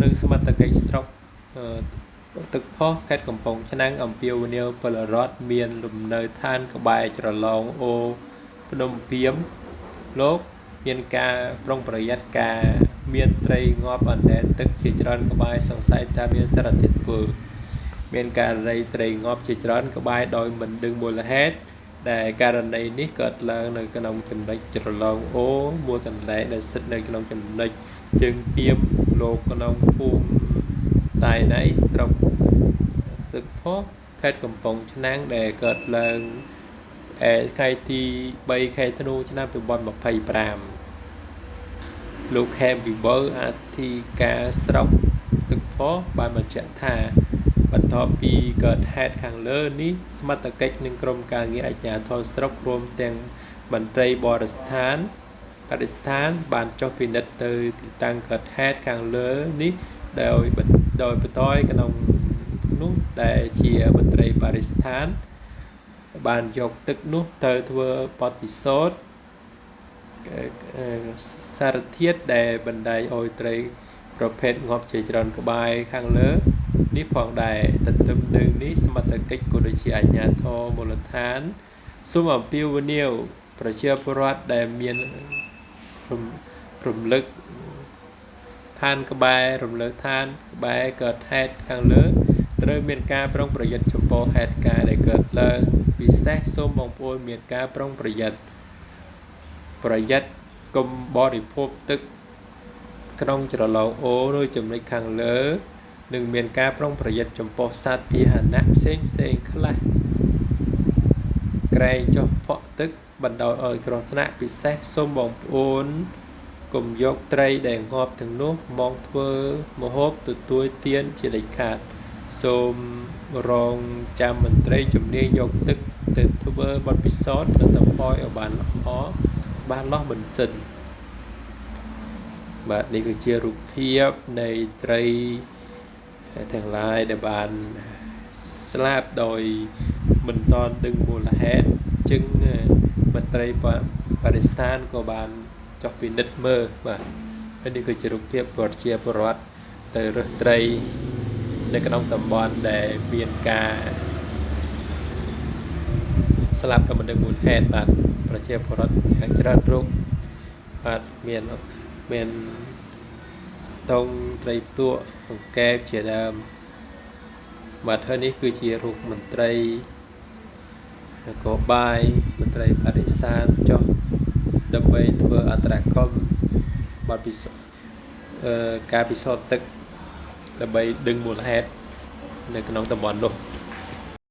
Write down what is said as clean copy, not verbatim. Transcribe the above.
នៅសមត្ថកិច្ចស្រុកទឹកផុសខេត្តកំពង់ឆ្នាំងអំពាវនាវពលរដ្ឋមានលំនៅឋានក្បែរច្រឡងអូភ្នំពាមលោកមានការប្រុងប្រយ័ត្នការមានត្រីងាប់អណ្ដែតទឹកជាច្រើនក្បែរសង្ស័យថាមានសារធាតុពុលមានករណីស្រីងាប់ជាច្រើនក្បែរដោយមិនដឹងមូលហេតុដែលករណីនេះកើតឡើងនៅក្នុងចំណុចច្រឡងអូមួយកន្លែងដែលស្ថិតនៅក្នុងចំណុចជើងពាមលោកក្នុងភូមិតែណៃស្រុកទឹកផុសខេត្តកំពង់ឆ្នាំងដែលកើតឡើងថ្ងៃទី3ខែធ្នូឆ្នាំ2025លោកខេមវិបុលអធិការស្រុកទឹកផុសបានបញ្ជាក់ថាបន្ទាប់ពីកើតហេតុខាងលើនេះសមត្ថកិច្ចនិងក្រុមការងារអាជ្ញាធរស្រុករួមទាំងមន្ត្រីបរិស្ថានបានចុះពិនិត្យទៅទីតាំងកើតហេតុខាងលើនេះដោយបន្តក្នុងនោះដែលជាមន្ត្រីបរិស្ថានបានយកទឹកនោះទៅធ្វើបទពិសោធន៍សារធាតុដែលបណ្ដាលឲ្យត្រីប្រភេទងាប់ជាច្រើនក្បែរខាងលើនេះផងដែរទន្ទឹមនឹងនេះសមត្ថកិច្ចក៏ដូចជាអាជ្ញាធរមូលដ្ឋានសូមអំពាវនាវប្រជាពលរដ្ឋដែលមានរំលឹកឋានក្បែរកើតហេតុខាងលើត្រូវមានការប្រុងប្រយ័ត្នចំពោះហេតុការណ៍ដែលកើតឡើងពិសេសសូមបងប្អូនមានការប្រុងប្រយ័ត្នកុំបរិភោគទឹកក្នុងច្រឡងអូឬចំណុចខាងលើនិងមានការប្រុងប្រយ័ត្នចំពោះសត្វពាហនៈផ្សេងខ្លះក្រែងចុះភក់ទឹកបណ្ដោយឲ្យគ្រោះថ្នាក់ពិសេសសូមបងប្អូនកុំយកត្រីដែលងាប់ទាំងនោះមកធ្វើម្ហូបទទួលទានជាដាច់ខាតសូមរងចាំមន្ត្រីជំនាញយកទឹកទៅធ្វើបទពិសោធន៍ទៅតពយឲ្យបានលោះមិនសិនបាទនេះគឺជារូបភាពនៃត្រីទាំងឡាយដែលបានស្លាប់ដោយមិនទាន់ដឹងមូលហេតុចឹងមន្ត្រីបរិស្ថានក៏បានចុះពិនិត្យមើលបាទហើយនេះគឺជារូបភាពប្រជាពលរដ្ឋទៅរើសត្រីនៅក្នុងតំបន់ដែលមានការស្លាប់ដោយមិនដឹងមូលហេតុបាទប្រជាពលរដ្ឋយ៉ាងច្រើនរូបបាទមានតងត្រីផ្ទក់អង្កែបជាដើមបាទហើយនេះគឺជារូបមន្ត្រីនគរបាលមន្ត្រីបរិស្ថានចុះដើម្បីធ្វើអន្តរកម្មបាត់ពិសោធន៍ការពិសោធន៍ទឹកដើម្បីដឹងមូលហេតុនៅក្នុងតំបន់នោះ